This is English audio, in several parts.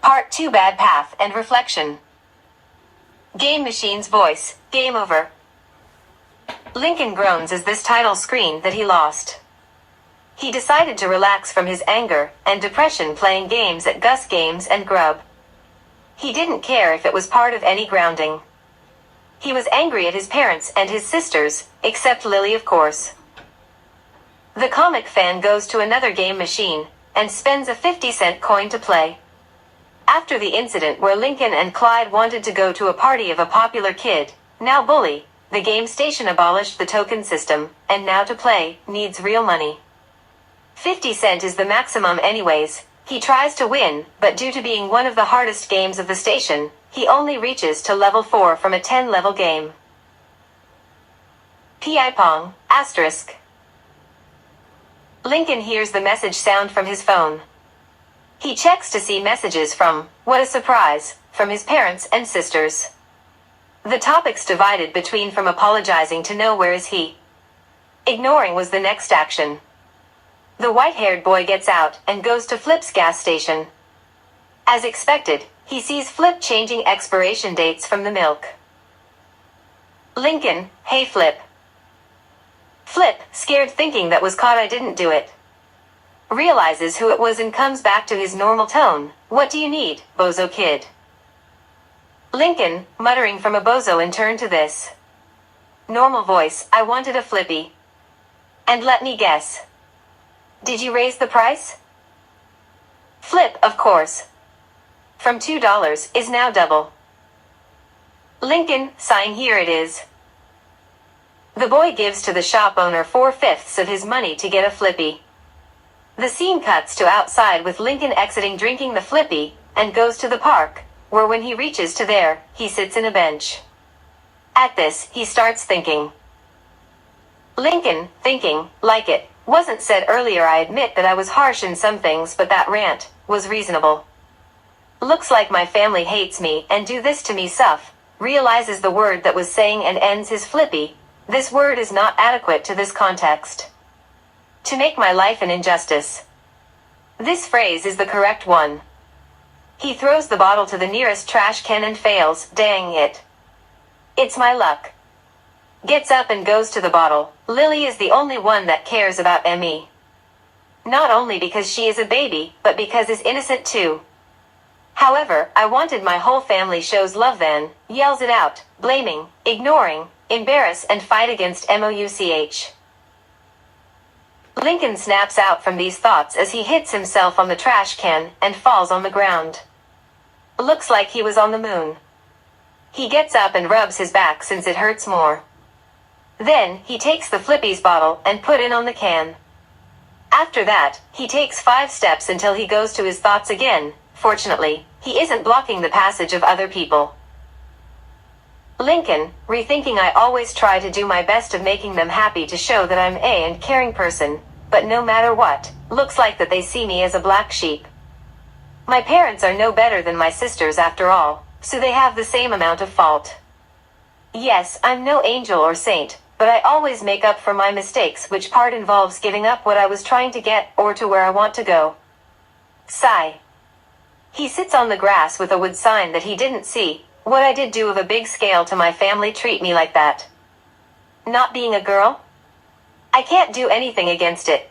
Part 2: Bad Path and Reflection. Game Machine's voice. Game over. Lincoln groans as this title screened that he lost. He decided to relax from his anger and depression playing games at Gus Games and Grub. He didn't care if it was part of any grounding. He was angry at his parents and his sisters, except Lily, of course. The comic fan goes to another game machine and spends a 50-cent coin to play. After the incident where Lincoln and Clyde wanted to go to a party of a popular kid, now bully, the game station abolished the token system, and now to play, needs real money. 50 cent is the maximum anyways. He tries to win, but due to being one of the hardest games of the station, he only reaches to level 4 from a 10-level game. Pi Pong, asterisk. Lincoln hears the message sound from his phone. He checks to see messages from, what a surprise, from his parents and sisters. The topics divided between from apologizing to no where is he. Ignoring was the next action. The white-haired boy gets out and goes to Flip's gas station. As expected, he sees Flip changing expiration dates from the milk. Lincoln, hey Flip. Flip, scared thinking that was caught I didn't do it. Realizes who it was and comes back to his normal tone. What do you need, bozo kid? Lincoln, muttering from a bozo in turn to this. Normal voice, I wanted a Flippy. And let me guess. Did you raise the price? Flip, of course. From $2 is now double. Lincoln, sighing, here it is. The boy gives to the shop owner 4/5 of his money to get a Flippy. The scene cuts to outside with Lincoln exiting drinking the Flippy, and goes to the park, where when he reaches to there, he sits in a bench. At this, he starts thinking. Lincoln, thinking, like it, wasn't said earlier. I admit that I was harsh in some things, but that rant was reasonable. Looks like my family hates me and do this to me suff. Realizes the word that was saying and ends his Flippy. This word is not adequate to this context. To make my life an injustice. This phrase is the correct one. He throws the bottle to the nearest trash can and fails. Dang it. It's my luck. Gets up and goes to the bottle. Lily is the only one that cares about me. Not only because she is a baby, but because is innocent too. However, I wanted my whole family shows love then, yells it out, blaming, ignoring, embarrass and fight against MOUCH. Lincoln snaps out from these thoughts as he hits himself on the trash can and falls on the ground. Looks like he was on the moon. He gets up and rubs his back since it hurts more. Then, he takes the Flippy's bottle and put it on the can. After that, he takes 5 steps until he goes to his thoughts again. Fortunately, he isn't blocking the passage of other people. Lincoln, rethinking, I always try to do my best of making them happy to show that I'm and caring person, but no matter what, looks like that they see me as a black sheep. My parents are no better than my sisters after all, so they have the same amount of fault. Yes, I'm no angel or saint, but I always make up for my mistakes, which part involves giving up what I was trying to get or to where I want to go. Sigh. He sits on the grass with a wood sign that he didn't see. What I did do of a big scale to my family treat me like that. Not being a girl? I can't do anything against it.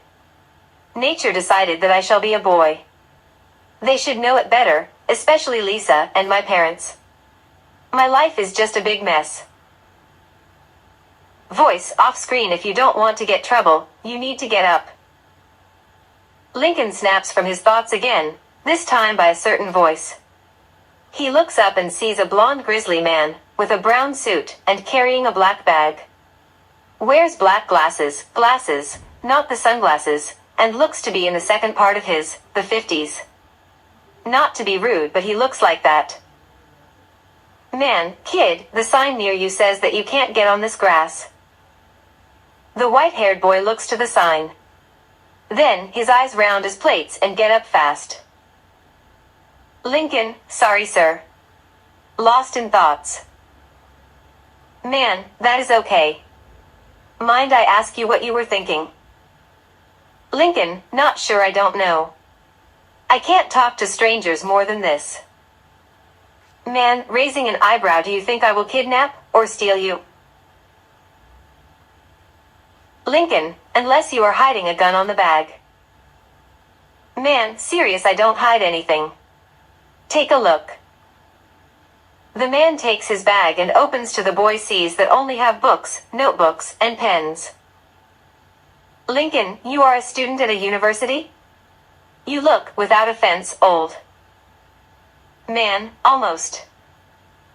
Nature decided that I shall be a boy. They should know it better, especially Lisa and my parents. My life is just a big mess. Voice off screen. If you don't want to get trouble, you need to get up. Lincoln snaps from his thoughts again, this time by a certain voice. He looks up and sees a blonde grizzly man, with a brown suit, and carrying a black bag. Wears black glasses, not the sunglasses, and looks to be in the second part of the 50s. Not to be rude, but he looks like that. Man, kid, the sign near you says that you can't get on this grass. The white-haired boy looks to the sign. Then, his eyes round as plates and get up fast. Lincoln, sorry sir. Lost in thoughts. Man, that is okay. Mind I ask you what you were thinking? Lincoln, not sure, I don't know. I can't talk to strangers more than this. Man, raising an eyebrow, do you think I will kidnap or steal you? Lincoln, unless you are hiding a gun on the bag. Man, serious, I don't hide anything. Take a look. The man takes his bag and opens to the boy sees that only have books, notebooks, and pens. Lincoln, you are a student at a university? You look, without offense, old. Man, almost.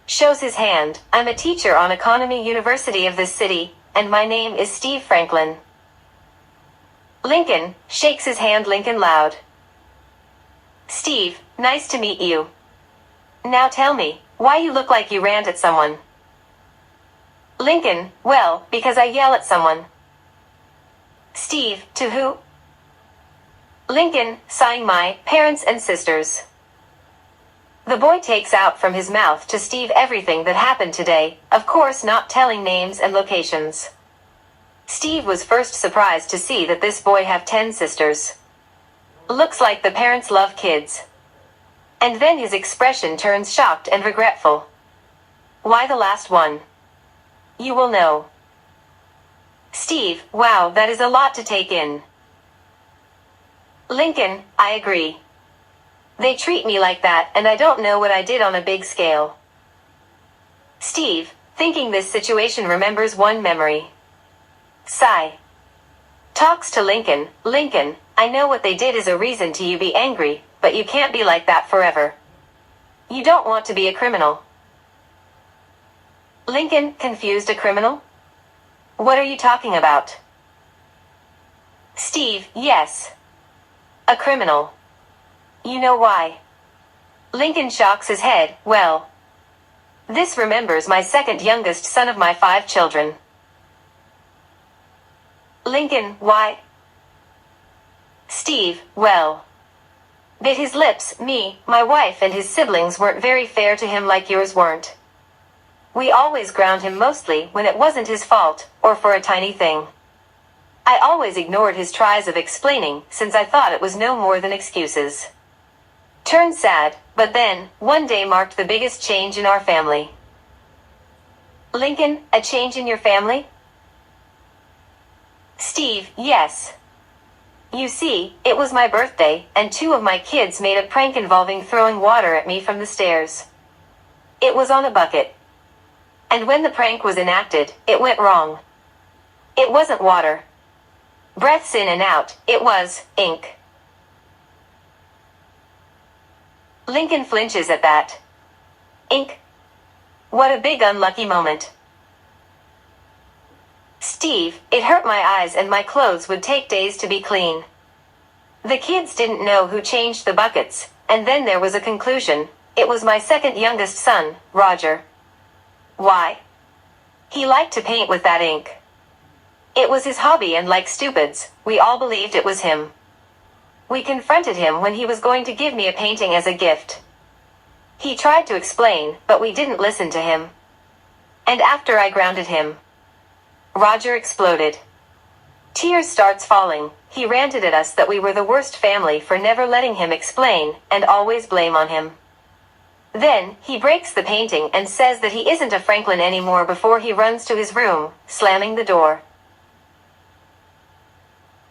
Shows his hand. I'm a teacher on Economy University of this city, and my name is Steve Franklin. Lincoln, shakes his hand. Lincoln loud. Steve, nice to meet you. Now tell me, why you look like you ran at someone? Lincoln, well, because I yell at someone. Steve, to who? Lincoln, sighing, my parents and sisters. The boy takes out from his mouth to Steve everything that happened today, of course not telling names and locations. Steve was first surprised to see that this boy have 10 sisters. Looks like the parents love kids. And then his expression turns shocked and regretful. Why the last one? You will know. Steve, wow, that is a lot to take in. Lincoln, I agree. They treat me like that, and I don't know what I did on a big scale. Steve, thinking this situation, remembers one memory. Sigh. Talks to Lincoln. Lincoln, I know what they did is a reason to you be angry, but you can't be like that forever. You don't want to be a criminal. Lincoln, confused, a criminal? What are you talking about? Steve, yes. A criminal. You know why? Lincoln shakes his head. Well, this remembers my second youngest son of my 5 children. Lincoln, why? Steve, well, bit his lips. Me, my wife and his siblings weren't very fair to him like yours weren't. We always ground him mostly when it wasn't his fault, or for a tiny thing. I always ignored his tries of explaining, since I thought it was no more than excuses. Turned sad, but then, one day marked the biggest change in our family. Lincoln, a change in your family? Steve, yes. You see, it was my birthday, and 2 of my kids made a prank involving throwing water at me from the stairs. It was on a bucket. And when the prank was enacted, it went wrong. It wasn't water. Breaths in and out, it was ink. Lincoln flinches at that. Ink? What a big unlucky moment. Steve, it hurt my eyes and my clothes would take days to be clean. The kids didn't know who changed the buckets, and then there was a conclusion. It was my second youngest son, Roger. Why? He liked to paint with that ink. It was his hobby, and like stupids, we all believed it was him. We confronted him when he was going to give me a painting as a gift. He tried to explain, but we didn't listen to him. And after I grounded him, Roger exploded. Tears starts falling. He ranted at us that we were the worst family for never letting him explain, and always blame on him. Then, he breaks the painting and says that he isn't a Franklin anymore before he runs to his room, slamming the door.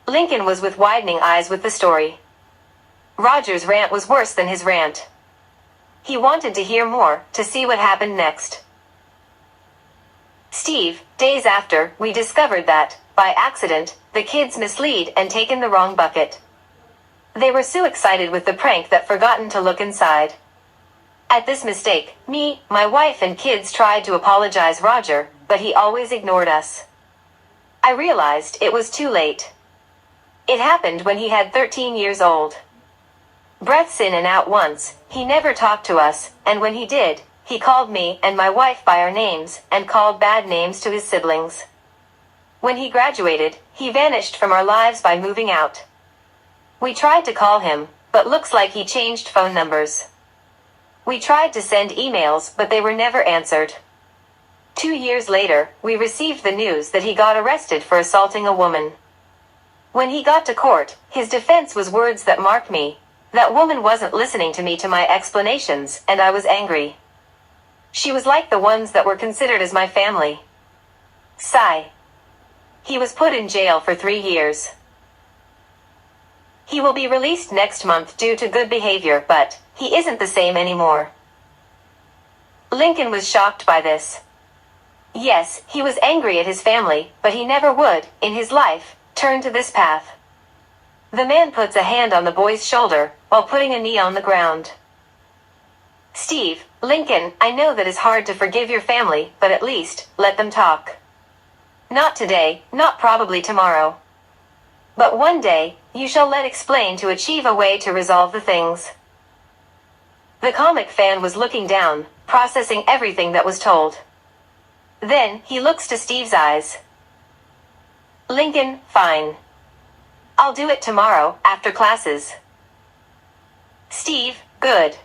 Lincoln was with widening eyes with the story. Roger's rant was worse than his rant. He wanted to hear more, to see what happened next. Steve, days after, we discovered that, by accident, the kids misled and taken the wrong bucket. They were so excited with the prank that forgotten to look inside. At this mistake, me, my wife and kids tried to apologize Roger, but he always ignored us. I realized it was too late. It happened when he had 13 years old. Breaths in and out once, he never talked to us, and when he did, he called me and my wife by our names, and called bad names to his siblings. When he graduated, he vanished from our lives by moving out. We tried to call him, but looks like he changed phone numbers. We tried to send emails, but they were never answered. 2 years later, we received the news that he got arrested for assaulting a woman. When he got to court, his defense was words that marked me. That woman wasn't listening to me, to my explanations, and I was angry. She was like the ones that were considered as my family. Sigh. He was put in jail for 3 years. He will be released next month due to good behavior, but he isn't the same anymore. Lincoln was shocked by this. Yes, he was angry at his family, but he never would, in his life, turn to this path. The man puts a hand on the boy's shoulder, while putting a knee on the ground. Steve, Lincoln, I know that it's hard to forgive your family, but at least, let them talk. Not today, not probably tomorrow. But one day, you shall let explain to achieve a way to resolve the things. The comic fan was looking down, processing everything that was told. Then, he looks to Steve's eyes. Lincoln, fine. I'll do it tomorrow, after classes. Steve, good.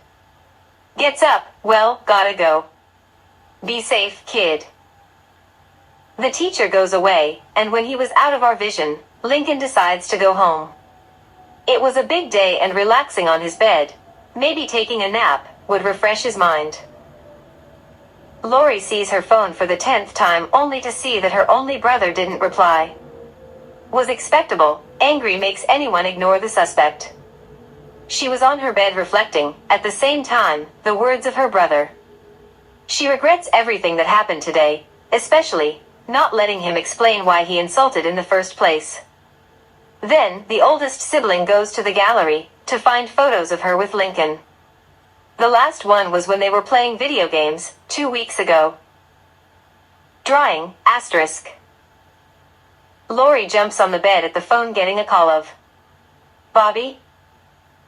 Gets up, well, gotta go. Be safe, kid. The teacher goes away, and when he was out of our vision, Lincoln decides to go home. It was a big day, and relaxing on his bed, maybe taking a nap, would refresh his mind. Lori sees her phone for the 10th time only to see that her only brother didn't reply. Was expectable, angry makes anyone ignore the suspect. She was on her bed reflecting, at the same time, the words of her brother. She regrets everything that happened today, especially, not letting him explain why he insulted in the first place. Then, the oldest sibling goes to the gallery, to find photos of her with Lincoln. The last one was when they were playing video games, 2 weeks ago. Drawing, asterisk. Lori jumps on the bed at the phone getting a call of Bobby.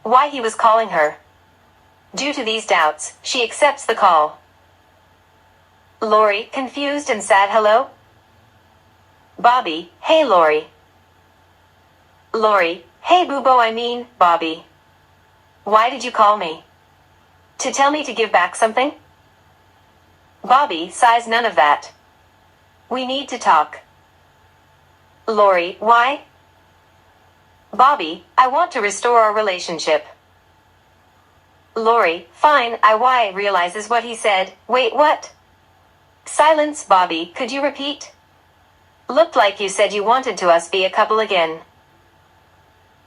Why he was calling her. Due to these doubts, she accepts the call. Lori, confused and sad, hello? Bobby, hey Lori. Lori, hey Boobo, I mean, Bobby. Why did you call me? To tell me to give back something? Bobby sighs, none of that. We need to talk. Lori, why? Bobby, I want to restore our relationship. Lori, fine, why realizes what he said. Wait, what? Silence, Bobby, could you repeat? Looked like you said you wanted to us be a couple again.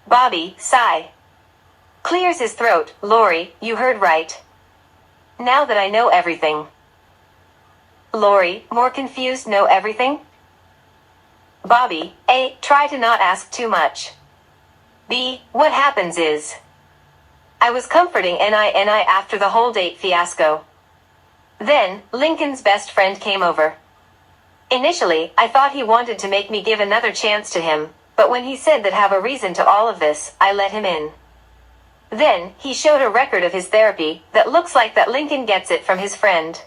Bobby, sigh. Clears his throat. Lori, you heard right. Now that I know everything. Lori, more confused, know everything? Bobby, A, try to not ask too much. B, what happens is, I was comforting Ni after the whole date fiasco. Then, Lincoln's best friend came over. Initially, I thought he wanted to make me give another chance to him, but when he said that have a reason to all of this, I let him in. Then, he showed a record of his therapy, that looks like that Lincoln gets it from his friend.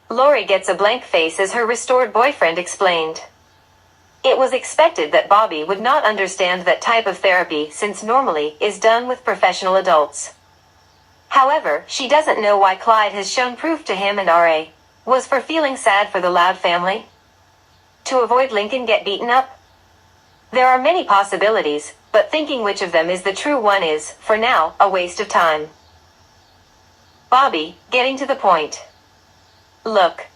Lori gets a blank face as her restored boyfriend explained. It was expected that Bobby would not understand that type of therapy since normally is done with professional adults. However, she doesn't know why Clyde has shown proof to him and RA. Was for feeling sad for the Loud family? To avoid Lincoln get beaten up? There are many possibilities, but thinking which of them is the true one is, for now, a waste of time. Bobby, getting to the point. Look.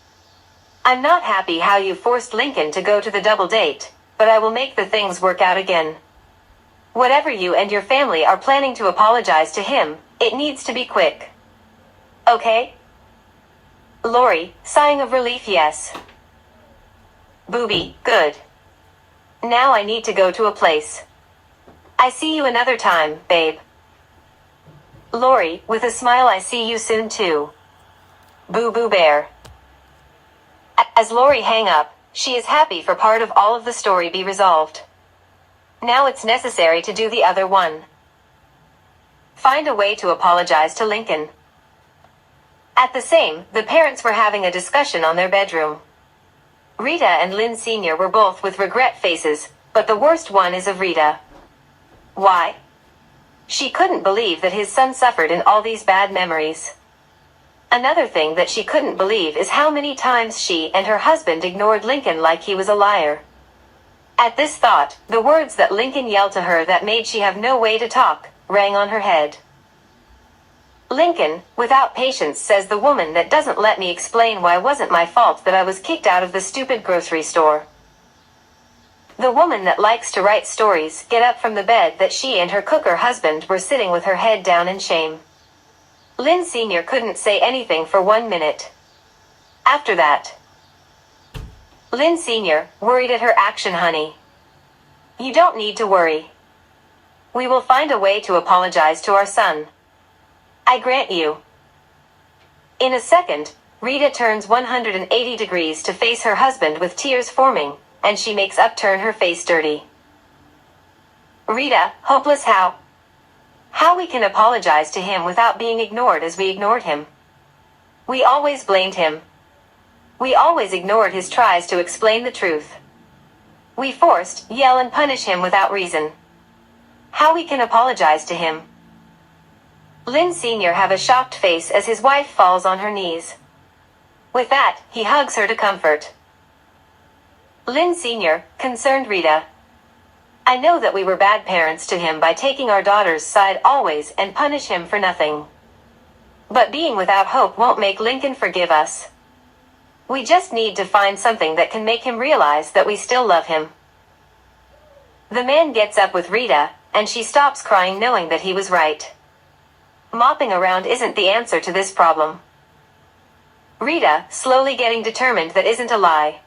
I'm not happy how you forced Lincoln to go to the double date, but I will make the things work out again. Whatever you and your family are planning to apologize to him, it needs to be quick. Okay? Lori, sighing of relief, yes. Booby, good. Now I need to go to a place. I see you another time, babe. Lori, with a smile, I see you soon too. Boo Boo Bear. As Lori hang up, she is happy for part of all of the story be resolved. Now it's necessary to do the other one. Find a way to apologize to Lincoln. At the same, the parents were having a discussion on their bedroom. Rita and Lynn Sr. were both with regret faces, but the worst one is of Rita. Why? She couldn't believe that his son suffered in all these bad memories. Another thing that she couldn't believe is how many times she and her husband ignored Lincoln like he was a liar. At this thought, the words that Lincoln yelled to her that made she have no way to talk, rang on her head. Lincoln, without patience, says the woman that doesn't let me explain why wasn't my fault that I was kicked out of the stupid grocery store. The woman that likes to write stories get up from the bed that she and her cooker husband were sitting with her head down in shame. Lynn Sr. couldn't say anything for 1 minute. After that, Lynn Sr. worried at her action. Honey, you don't need to worry. We will find a way to apologize to our son. I grant you. In a second, Rita turns 180 degrees to face her husband with tears forming, and she makes upturn her face dirty. Rita, hopeless. How we can apologize to him without being ignored as we ignored him. We always blamed him. We always ignored his tries to explain the truth. We forced, yell and punish him without reason. How we can apologize to him. Lynn Sr. have a shocked face as his wife falls on her knees. With that, he hugs her to comfort. Lynn Sr., concerned Rita. I know that we were bad parents to him by taking our daughter's side always and punish him for nothing. But being without hope won't make Lincoln forgive us. We just need to find something that can make him realize that we still love him. The man gets up with Rita, and she stops crying knowing that he was right. Mopping around isn't the answer to this problem. Rita, slowly getting determined that isn't a lie.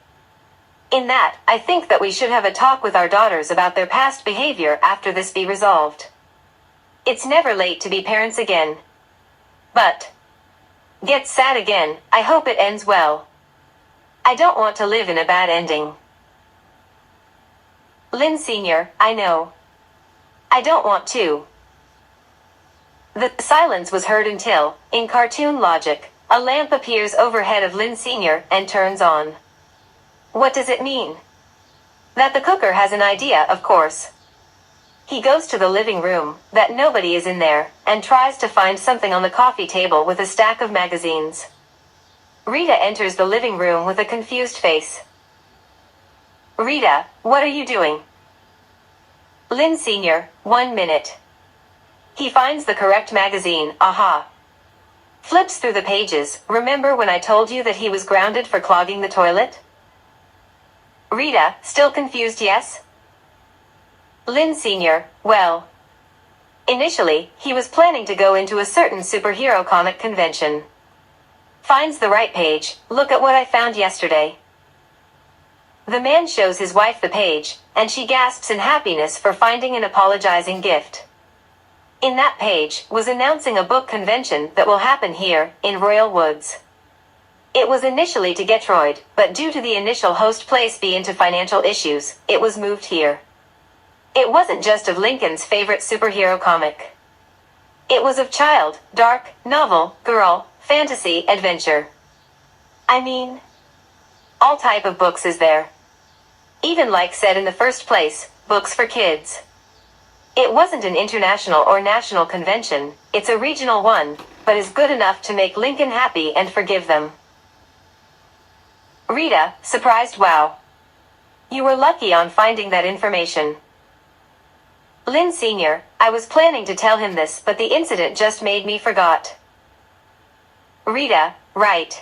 In that, I think that we should have a talk with our daughters about their past behavior after this be resolved. It's never late to be parents again. But get sad again, I hope it ends well. I don't want to live in a bad ending. Lynn Sr., I know. I don't want to. The silence was heard until, in cartoon logic, a lamp appears overhead of Lynn Sr. and turns on. What does it mean? That the cooker has an idea, of course. He goes to the living room, that nobody is in there, and tries to find something on the coffee table with a stack of magazines. Rita enters the living room with a confused face. Rita, what are you doing? Lynn Sr., 1 minute. He finds the correct magazine, aha. Flips through the pages. Remember when I told you that he was grounded for clogging the toilet? Rita, still confused, yes? Lynn Sr., well. Initially, he was planning to go into a certain superhero comic convention. Finds the right page. Look at what I found yesterday. The man shows his wife the page, and she gasps in happiness for finding an apologizing gift. In that page was announcing a book convention that will happen here, in Royal Woods. It was initially to Detroit, but due to the initial host place be into financial issues, it was moved here. It wasn't just of Lincoln's favorite superhero comic. It was of child, dark, novel, girl, fantasy, adventure. I mean, all type of books is there. Even like said in the first place, books for kids. It wasn't an international or national convention, it's a regional one, but is good enough to make Lincoln happy and forgive them. Rita, surprised, wow. You were lucky on finding that information. Lynn Sr., I was planning to tell him this, but the incident just made me forgot. Rita, right.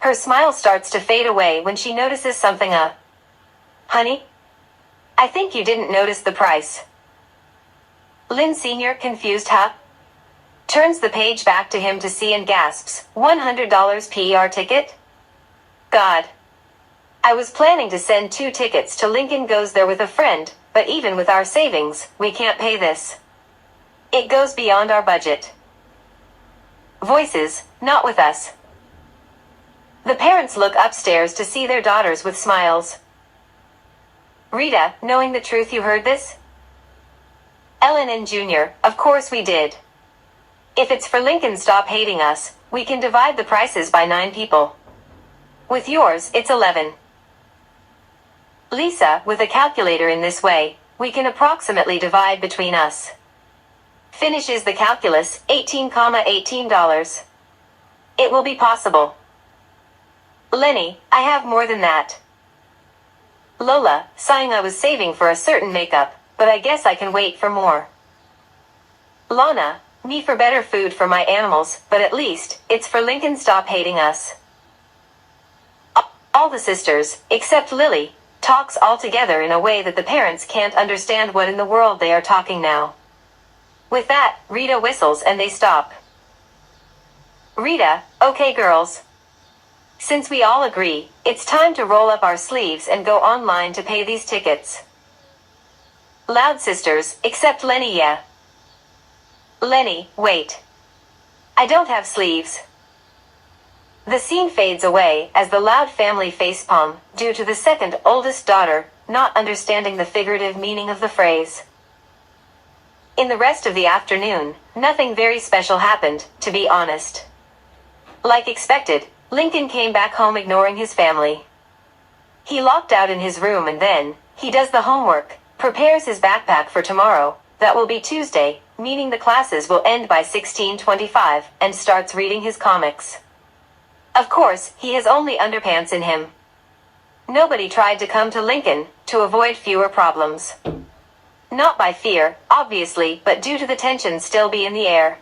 Her smile starts to fade away when she notices something. Honey? I think you didn't notice the price. Lynn Sr., confused, huh? Turns the page back to him to see and gasps, $100 PR ticket? God. I was planning to send 2 tickets to Lincoln Goes There with a friend, but even with our savings, we can't pay this. It goes beyond our budget. Voices, not with us. The parents look upstairs to see their daughters with smiles. Rita, knowing the truth, you heard this? Ellen and Jr., of course we did. If it's for Lincoln stop hating us, we can divide the prices by 9 people. With yours, it's 11. Lisa, with a calculator in this way, we can approximately divide between us. Finishes the calculus, $18. It will be possible. Lenny, I have more than that. Lola, sighing, I was saving for a certain makeup, but I guess I can wait for more. Lana, Me for better food for my animals, but at least, it's for Lincoln stop hating us. All the sisters, except Lily, talks all together in a way that the parents can't understand what in the world they are talking now. With that, Rita whistles and they stop. Rita, okay girls. Since we all agree, it's time to roll up our sleeves and go online to pay these tickets. Loud sisters, except Lenny, yeah. Lenny, wait. I don't have sleeves. The scene fades away as the Loud family facepalm, due to the second oldest daughter not understanding the figurative meaning of the phrase. In the rest of the afternoon, nothing very special happened, to be honest. Like expected, Lincoln came back home ignoring his family. He locked out in his room and then, he does the homework, prepares his backpack for tomorrow, that will be Tuesday, meaning the classes will end by 16:25, and starts reading his comics. Of course, he has only underpants in him. Nobody tried to come to Lincoln, to avoid fewer problems. Not by fear, obviously, but due to the tension still be in the air.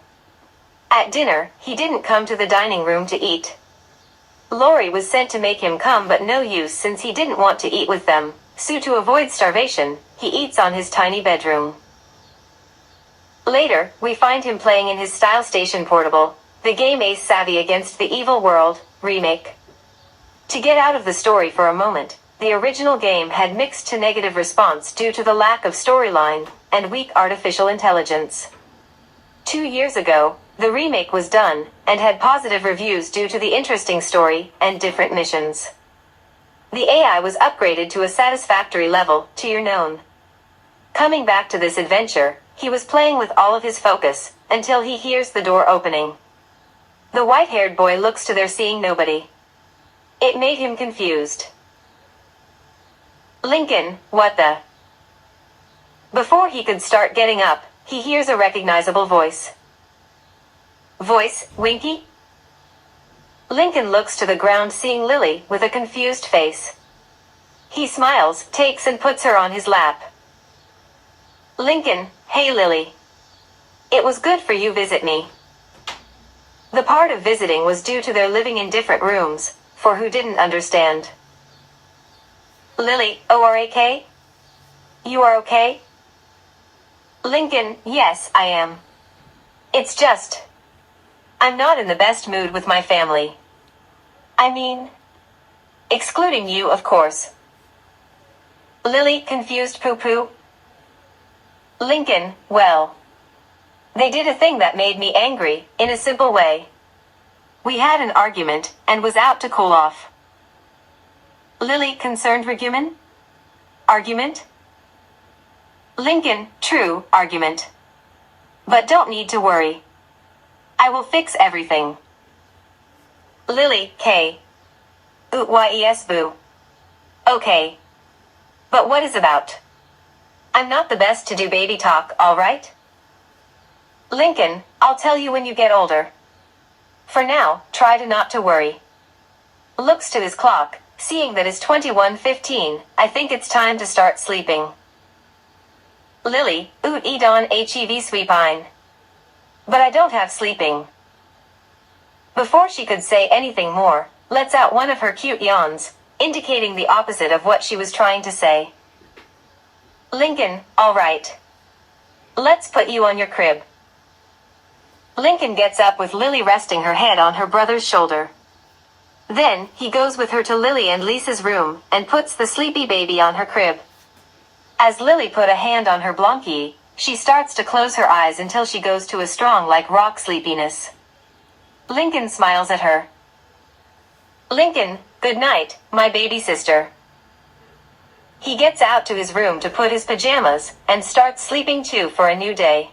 At dinner, he didn't come to the dining room to eat. Lori was sent to make him come, but no use since he didn't want to eat with them, so to avoid starvation, he eats on his tiny bedroom. Later, we find him playing in his Style Station Portable, the game Ace Savvy Against the Evil World remake. To get out of the story for a moment, the original game had mixed to negative response due to the lack of storyline and weak artificial intelligence. 2 years ago, the remake was done and had positive reviews due to the interesting story and different missions. The AI was upgraded to a satisfactory level, tier known. Coming back to this adventure, he was playing with all of his focus until he hears the door opening. The white-haired boy looks to there seeing nobody. It made him confused. Lincoln, what the? Before he could start getting up, he hears a recognizable voice. Voice, Winky? Lincoln looks to the ground seeing Lily with a confused face. He smiles, takes and puts her on his lap. Lincoln, hey Lily. It was good for you visit me. The part of visiting was due to their living in different rooms, for who didn't understand. Lily, ORAK? You are okay? Lincoln, yes, I am. It's just, I'm not in the best mood with my family. I mean, excluding you, of course. Lily, confused poo-poo. Lincoln, well, they did a thing that made me angry, in a simple way. We had an argument, and was out to cool off. Lily, concerned argument? Argument? Lincoln, true, argument. But don't need to worry. I will fix everything. Lily, K. Yes, boo. Okay. But what is about? I'm not the best to do baby talk, alright? Lincoln, I'll tell you when you get older. For now, try to not to worry. Looks to his clock, seeing that it's 21:15, I think it's time to start sleeping. Lily, eat on hev sweepine. But I don't have sleeping. Before she could say anything more, lets out one of her cute yawns, indicating the opposite of what she was trying to say. Lincoln, all right. Let's put you on your crib. Lincoln gets up with Lily resting her head on her brother's shoulder. Then, he goes with her to Lily and Lisa's room, and puts the sleepy baby on her crib. As Lily put a hand on her blonkie, she starts to close her eyes until she goes to a strong like rock sleepiness. Lincoln smiles at her. Lincoln, good night, my baby sister. He gets out to his room to put his pajamas, and starts sleeping too for a new day.